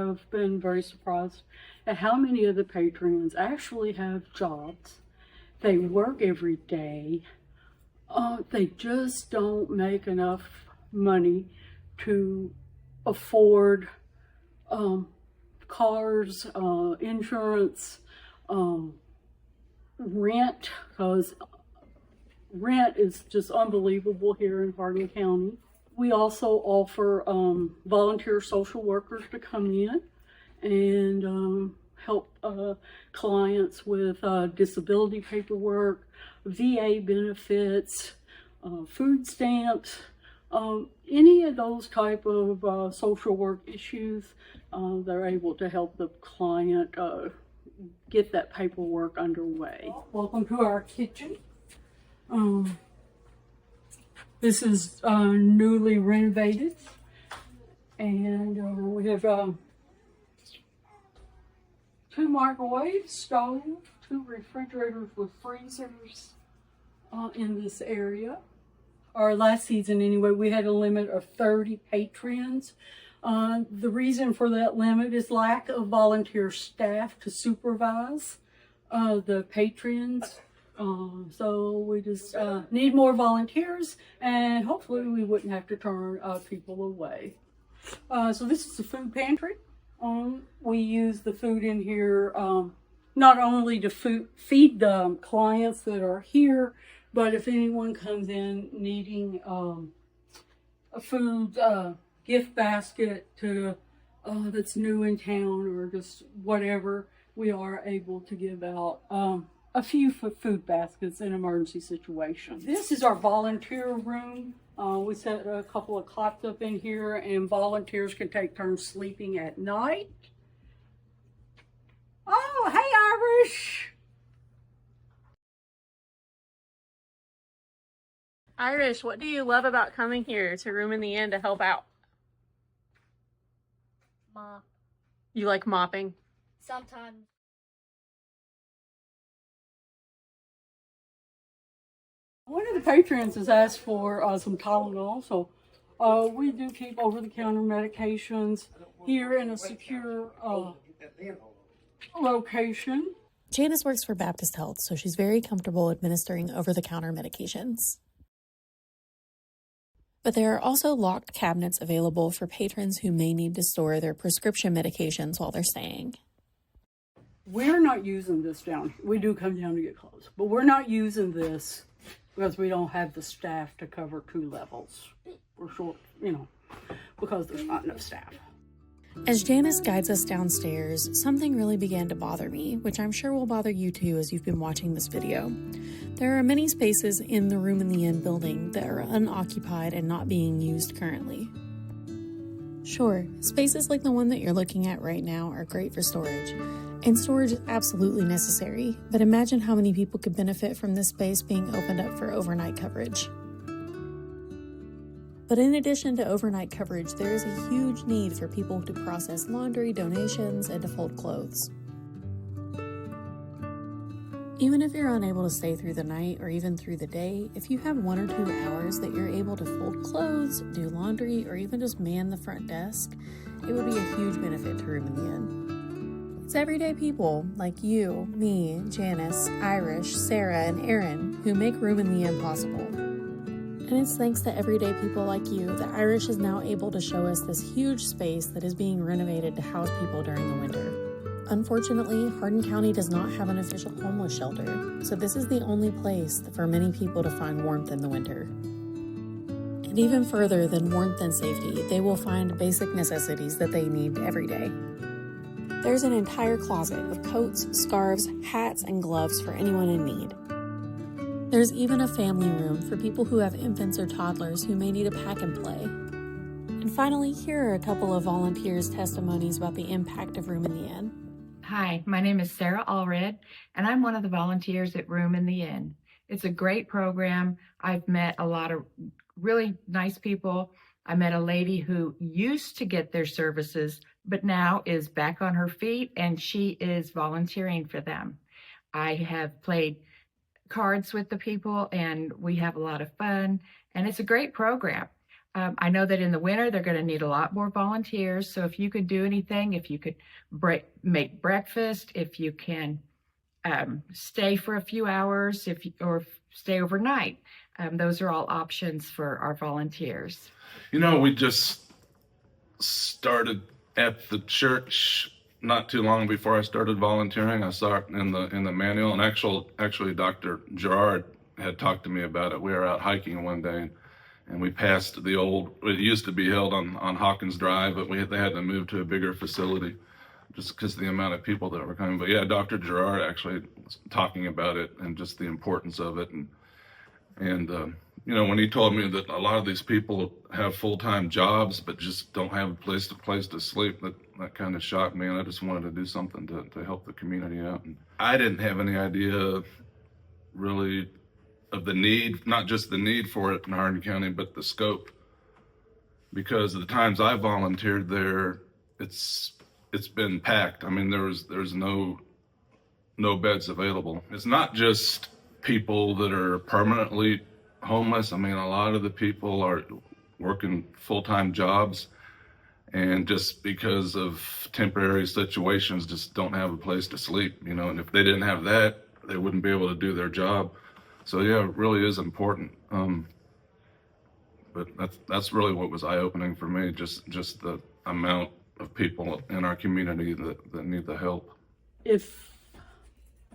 have been very surprised at how many of the patrons actually have jobs. They work every day. They just don't make enough money to afford cars, insurance, rent, because rent is just unbelievable here in Hardin County. We also offer volunteer social workers to come in and help clients with disability paperwork, VA benefits, food stamps, any of those type of social work issues. They're able to help the client get that paperwork underway. Welcome to our kitchen. This is newly renovated, and we have 2 microwaves, stove, 2 refrigerators with freezers in this area. Our last season anyway, we had a limit of 30 patrons. The reason for that limit is lack of volunteer staff to supervise the patrons. So we just need more volunteers, and hopefully we wouldn't have to turn people away. So this is the food pantry. We use the food in here not only to feed the clients that are here, but if anyone comes in needing a food gift basket to that's new in town or just whatever, we are able to give out a few food baskets in emergency situations. This is our volunteer room. We set a couple of cots up in here, and volunteers can take turns sleeping at night. Oh, hey, Irish! Irish, what do you love about coming here to Room in the Inn to help out? Mop. You like mopping? Sometimes. One of the patrons has asked for some Tylenol, so we do keep over-the-counter medications here in a secure location. Janice works for Baptist Health, so she's very comfortable administering over-the-counter medications. But there are also locked cabinets available for patrons who may need to store their prescription medications while they're staying. We're not using this down here. We do come down to get clothes, but we're not using this because we don't have the staff to cover 2 levels. We're short, because there's not enough staff. As Janice guides us downstairs, something really began to bother me, which I'm sure will bother you too as you've been watching this video. There are many spaces in the Room in the Inn building that are unoccupied and not being used currently. Sure, spaces like the one that you're looking at right now are great for storage, and storage is absolutely necessary, but imagine how many people could benefit from this space being opened up for overnight coverage. But in addition to overnight coverage, there is a huge need for people to process laundry, donations, and to fold clothes. Even if you're unable to stay through the night or even through the day, if you have 1 or 2 hours that you're able to fold clothes, do laundry, or even just man the front desk, it would be a huge benefit to Room in the Inn. It's everyday people like you, me, Janice, Irish, Sarah, and Aaron who make Room in the Inn possible. And it's thanks to everyday people like you that Irish is now able to show us this huge space that is being renovated to house people during the winter. Unfortunately, Hardin County does not have an official homeless shelter, so this is the only place for many people to find warmth in the winter. And even further than warmth and safety, they will find basic necessities that they need every day. There's an entire closet of coats, scarves, hats, and gloves for anyone in need. There's even a family room for people who have infants or toddlers who may need a pack and play. And finally, here are a couple of volunteers' testimonies about the impact of Room in the Inn. Hi, my name is Sarah Allred, and I'm one of the volunteers at Room in the Inn. It's a great program. I've met a lot of really nice people. I met a lady who used to get their services, but now is back on her feet, and she is volunteering for them. I have played cards with the people, and we have a lot of fun, and it's a great program. I know that in the winter, they're going to need a lot more volunteers. So if you could do anything, if you could make breakfast, if you can stay for a few hours, or stay overnight, those are all options for our volunteers. You know, we just started at the church not too long before I started volunteering. I saw it in the manual, and actually Dr. Gerard had talked to me about it. We were out hiking one day, and we passed the old. It used to be held on Hawkins Drive, but they had to move to a bigger facility just because of the amount of people that were coming. But yeah, Dr. Gerard actually was talking about it and just the importance of it, and you know, when he told me that a lot of these people have full-time jobs but just don't have a place to sleep, that kind of shocked me, and I just wanted to do something to help the community out. And I didn't have any idea really of the need, not just the need for it in Hardin County, but the scope. Because of the times I volunteered there, it's been packed. I mean, there's no beds available. It's not just people that are permanently homeless. I mean, a lot of the people are working full-time jobs, and just because of temporary situations just don't have a place to sleep, you know, and if they didn't have that, they wouldn't be able to do their job. So yeah, it really is important. But that's really what was eye-opening for me, just the amount of people in our community that need the help. If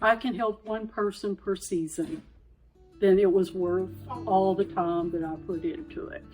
I can help one person per season, then it was worth all the time that I put into it.